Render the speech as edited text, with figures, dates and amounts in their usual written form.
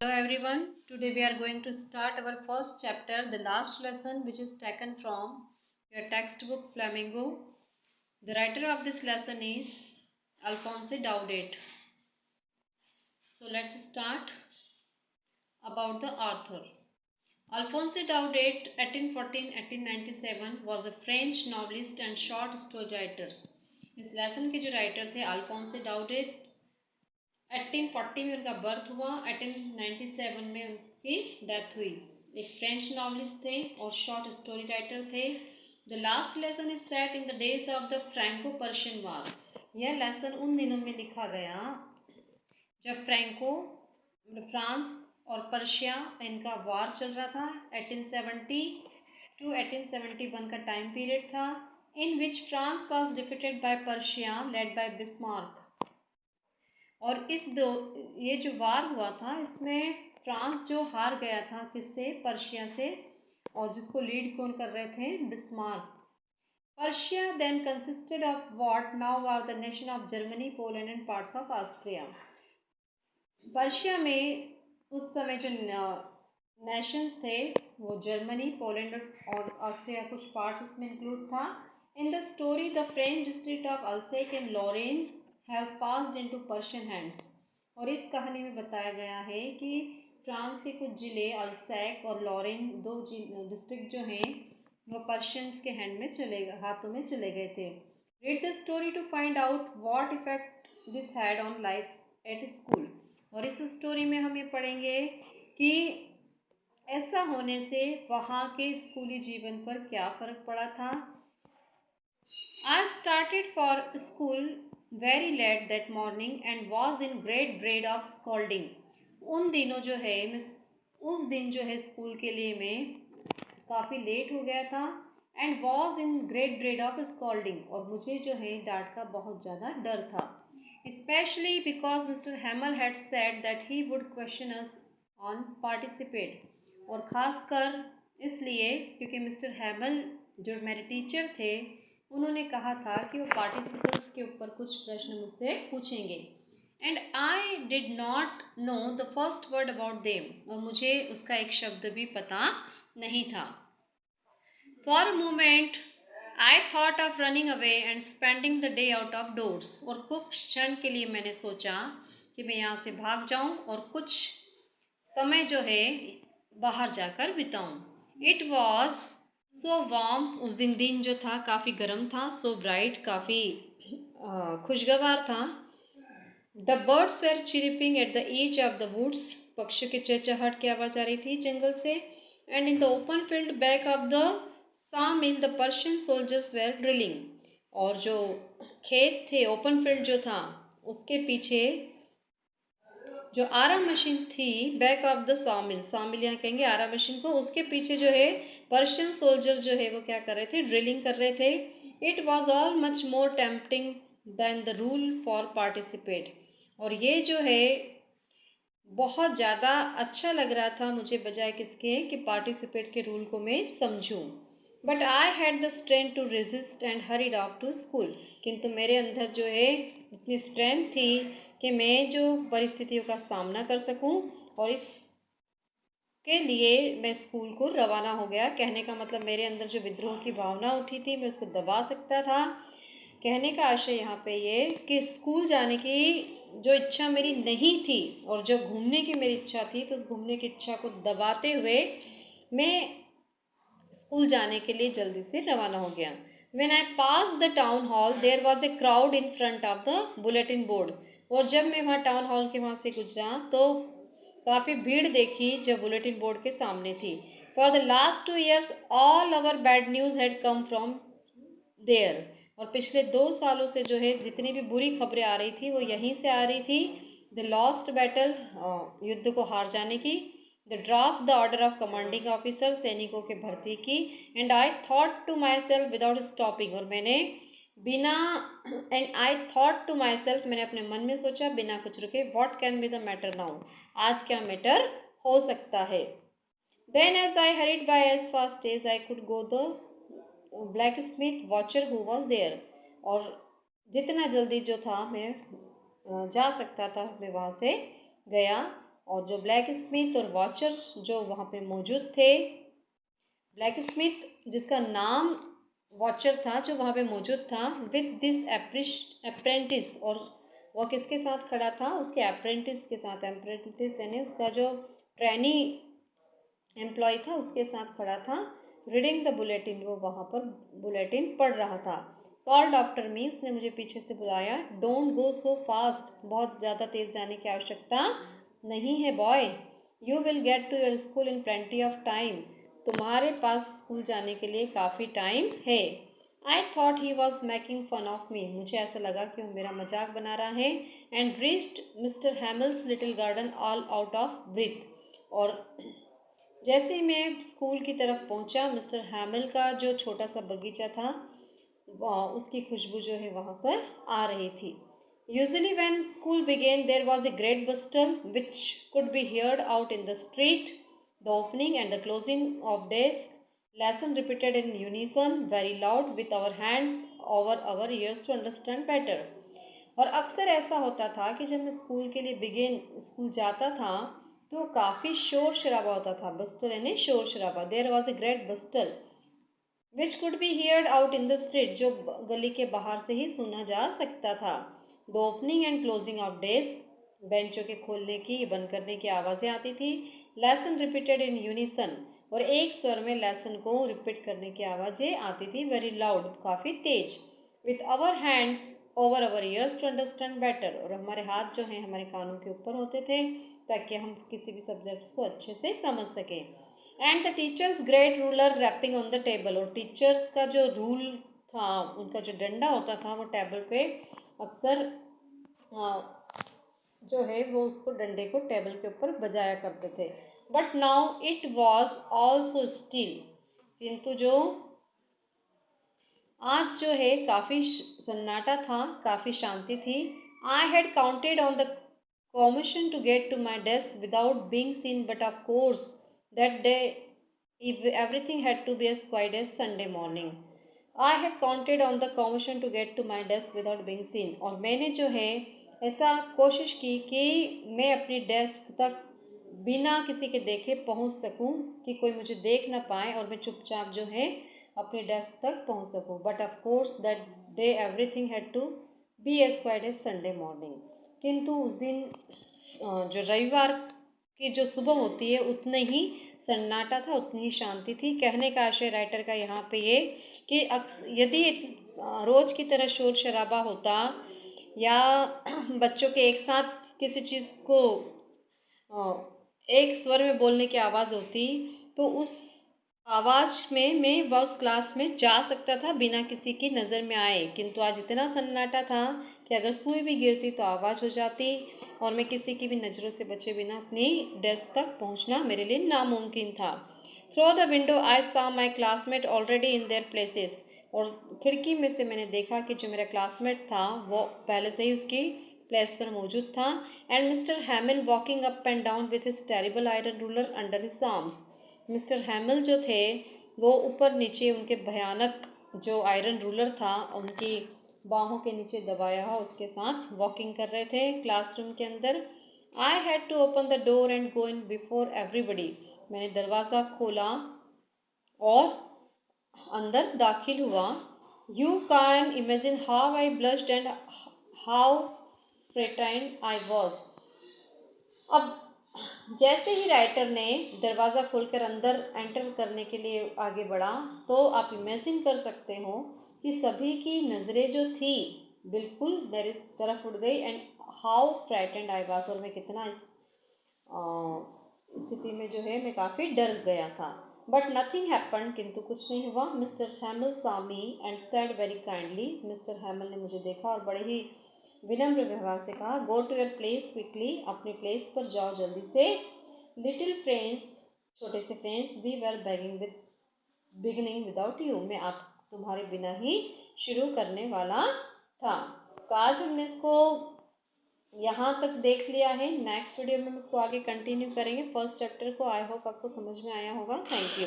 Hello everyone, today we are going to start our first chapter, the last lesson, which is taken from your textbook Flamingo. The writer of this lesson is Alphonse Daudet. So let's start about the author. Alphonse Daudet, 1814-1897, was a French novelist and short story writer. इस lesson के जो writer थे अल्फोंसे डाउडेट 1840 में उनका birth हुआ, 1897 में उनकी death हुई। एक फ्रेंच नॉवलिस्ट थे और शॉर्ट स्टोरी राइटर थे। The last lesson is set in the days of the Franco Persian war. यह लेसन उन दिनों में लिखा गया जब फ्रांस और पर्शिया इनका वार चल रहा था। 1870 टू 1871 का टाइम पीरियड था, in which France was defeated by Persia led by Bismarck. और ये जो वार हुआ था इसमें फ्रांस जो हार गया था किससे, पर्शिया से, और जिसको लीड कौन कर रहे थे, Bismarck. Persia then consisted of what now are the nation of Germany, Poland and parts of Austria. Persia में उस समय जो नेशंस थे वो जर्मनी, पोलैंड और ऑस्ट्रिया, कुछ पार्ट्स उसमें इंक्लूड था। In the story the French district of Alsace and Lorraine have passed into Persian hands। और इस कहानी में बताया गया है कि फ्रांस के कुछ जिले अल्सैक और लॉरेन, दो डिस्ट्रिक्ट जो हैं वो पर्शियंस के हाथों में चले गए थे। Read the story to find out what effect this had on life at school. और इस स्टोरी में हम ये पढ़ेंगे कि ऐसा होने से वहाँ के स्कूली जीवन पर क्या फ़र्क पड़ा था। I started for school very late that morning and was in great dread of scolding। उस दिन जो है स्कूल के लिए मैं काफ़ी लेट हो गया था। and was in great dread of scolding, और मुझे जो है डांट का बहुत ज़्यादा डर था। especially because Mr. Hamel had said that he would question us on participate। और ख़ासकर इसलिए क्योंकि मिस्टर हैमल जो मेरे टीचर थे उन्होंने कहा था कि वो पार्टिसिपल्स के ऊपर कुछ प्रश्न मुझसे पूछेंगे। And I did not know the first word about them, और मुझे उसका एक शब्द भी पता नहीं था। For a moment I thought of running away and spending the day out of doors. और कुछ क्षण के लिए मैंने सोचा कि मैं यहाँ से भाग जाऊँ और कुछ समय जो है बाहर जाकर बिताऊँ। इट वॉज सो वार्म, उस दिन जो था काफ़ी गर्म था। सो ब्राइट, काफ़ी खुशगवार था। The birds were chirping at the edge of the woods, पक्षियों की चहचहाट की आवाज़ आ रही थी जंगल से। And in the open field back of the sawmill the Persian soldiers were drilling. और जो खेत थे, ओपन फील्ड जो था, उसके पीछे जो आरा मशीन थी, बैक ऑफ द सामिल यहाँ कहेंगे आरा मशीन को, उसके पीछे जो है पर्शियन सोल्जर जो है वो क्या कर रहे थे, ड्रिलिंग कर रहे थे। It was all much more tempting than the rule for participate. और ये जो है बहुत ज़्यादा अच्छा लग रहा था मुझे, बजाय किसके कि पार्टिसिपेट के रूल को मैं समझूं। But I had the strength to resist and hurried off to school. किंतु मेरे अंदर जो है इतनी स्ट्रेंथ थी कि मैं जो परिस्थितियों का सामना कर सकूं, और इसके लिए मैं स्कूल को रवाना हो गया। कहने का मतलब मेरे अंदर जो विद्रोह की भावना उठी थी मैं उसको दबा सकता था। कहने का आशय यहाँ पे ये कि स्कूल जाने की जो इच्छा मेरी नहीं थी और जो घूमने की मेरी इच्छा थी, तो उस घूमने की इच्छा को दबाते हुए मैं स्कूल जाने के लिए जल्दी से रवाना हो गया। When I passed the town hall, there was a crowd in front of the bulletin board। और जब मैं वहाँ टाउन हॉल के वहाँ से गुजरा तो काफ़ी भीड़ देखी जो बुलेटिन बोर्ड के सामने थी। For the last 2 years, all our bad news had come from there। और पिछले 2 सालों से जो है जितनी भी बुरी खबरें आ रही थी वो यहीं से आ रही थी। द लॉस्ट बैटल, युद्ध को हार जाने की। The draft the order of commanding officer, सैनिकों के भर्ती की। And I thought to myself without stopping, और मैंने अपने मन में सोचा बिना कुछ रुके, what can be the matter now, आज क्या मैटर हो सकता है। Then as I hurried by as fast as I could go the blacksmith watcher who was there. और जितना जल्दी जो था मैं जा सकता था मैं वहाँ से गया। और जो ब्लैक स्मिथ और वॉचर जो वहाँ पे मौजूद थे, ब्लैक स्मिथ जिसका नाम वॉचर था जो वहाँ पे मौजूद था, विथ दिस अप्रेंटिस, और वह किसके साथ खड़ा था, उसके अप्रेंटिस के साथ। अप्रेंटिस यानी उसका जो ट्रेनी एम्प्लॉय था उसके साथ खड़ा था। रीडिंग द बुलेटिन, वो वहाँ पर बुलेटिन पढ़ रहा था। कॉल्ड आफ्टर मी, उसने मुझे पीछे से बुलाया। डोंट गो सो फास्ट, बहुत ज़्यादा तेज़ जाने की आवश्यकता नहीं है boy. You will get to your school in plenty of time, तुम्हारे पास स्कूल जाने के लिए काफ़ी टाइम है। I thought he was making fun of me, मुझे ऐसा लगा कि वो मेरा मजाक बना रहा है। And reached mister Hummels little garden all out of breath, और जैसे ही मैं स्कूल की तरफ पहुंचा, मिस्टर हैमल का जो छोटा सा बगीचा था उसकी खुशबू जो है वहाँ से आ रही थी। Usually when school began there was a great bustle which could be heard out in the street, the opening and the closing of desk, lesson repeated in unison very loud with our hands over our ears to understand better। और अक्सर ऐसा होता था कि जब मैं school के लिए स्कूल जाता था तो काफ़ी शोर शराबा होता था। बस्टल यानी शोर शराबा। There was a great bustle which could be heard out in the street, जो गली के बाहर से ही सुना जा सकता था। The opening and closing of desk, बेंचों के खोलने की बंद करने की आवाज़ें आती थी। लेसन रिपीटेड इन यूनिसन, और एक स्वर में लेसन को रिपीट करने की आवाज़ें आती थी। वेरी लाउड, काफ़ी तेज। With our hands over our ears to understand better, और हमारे हाथ जो हैं हमारे कानों के ऊपर होते थे ताकि हम किसी भी सब्जेक्ट्स को अच्छे से समझ सकें। And the teacher's great ruler rapping on the table, और टीचर्स का जो रूल था, उनका जो डंडा होता था वो टेबल पे अक्सर जो है वो उसको डंडे को टेबल के ऊपर बजाया करते थे। But now it was also still, किंतु जो आज जो है काफ़ी सन्नाटा था, काफ़ी शांति थी। I had counted on the commission to get to my desk without being seen, but of course that day if everything had to be as quiet as Sunday morning। I had counted on the commission to get to my desk without being seen, और मैंने जो है ऐसा कोशिश की कि मैं अपनी डेस्क तक बिना किसी के देखे पहुंच सकूं, कि कोई मुझे देख ना पाए और मैं चुपचाप जो है अपनी डेस्क तक पहुंच सकूं। But of course that day everything had to be as quiet as Sunday morning, किंतु उस दिन जो रविवार की जो सुबह होती है उतने ही सन्नाटा था, उतनी ही शांति थी। कहने का आशय राइटर का यहाँ पे ये कि यदि रोज़ की तरह शोर शराबा होता या बच्चों के एक साथ किसी चीज़ को एक स्वर में बोलने की आवाज़ होती, तो उस आवाज़ में मैं उस क्लास में जा सकता था बिना किसी की नज़र में आए। किंतु आज इतना सन्नाटा था कि अगर सुई भी गिरती तो आवाज़ हो जाती और मैं किसी की भी नज़रों से बचे बिना अपनी डेस्क तक पहुंचना मेरे लिए नामुमकिन था। Through the window I saw my classmate already in their places, और खिड़की में से मैंने देखा कि जो मेरा क्लासमेट था वो पहले से ही उसकी प्लेस पर मौजूद था। And Mister Hamel walking up and down with his terrible iron ruler under his arms, Mister Hamel जो थे वो ऊपर नीचे उनके भयानक जो आयरन रूलर था उनकी बाहों के नीचे दबाया हुआ उसके साथ वॉकिंग कर रहे थे क्लासरूम के अंदर। I had to open the door and go in before everybody, मैंने दरवाज़ा खोला और अंदर दाखिल हुआ। You can imagine how I blushed and how frightened I was. अब जैसे ही राइटर ने दरवाज़ा खोलकर अंदर एंटर करने के लिए आगे बढ़ा, तो आप इमेजिन कर सकते हो कि सभी की नज़रें जो थी बिल्कुल मेरी तरफ उड़ गई। And how frightened I was, और मैं कितना इस स्थिति में जो है मैं काफ़ी डर गया था। बट नथिंग हैपन, किंतु कुछ नहीं हुआ। Mister हैमल saw me and said very kindly, mister हैमल ने मुझे देखा और बड़े ही विनम्र व्यवहार से कहा, go to your place quickly, अपने प्लेस पर जाओ जल्दी से। लिटिल फ्रेंड्स, छोटे से friends, we were beginning without you, मैं आप तुम्हारे बिना ही शुरू करने वाला था। तो आज हमने इसको यहाँ तक देख लिया है। नेक्स्ट वीडियो में हम इसको आगे कंटिन्यू करेंगे फर्स्ट चैप्टर को। आई होप आपको समझ में आया होगा। Thank you.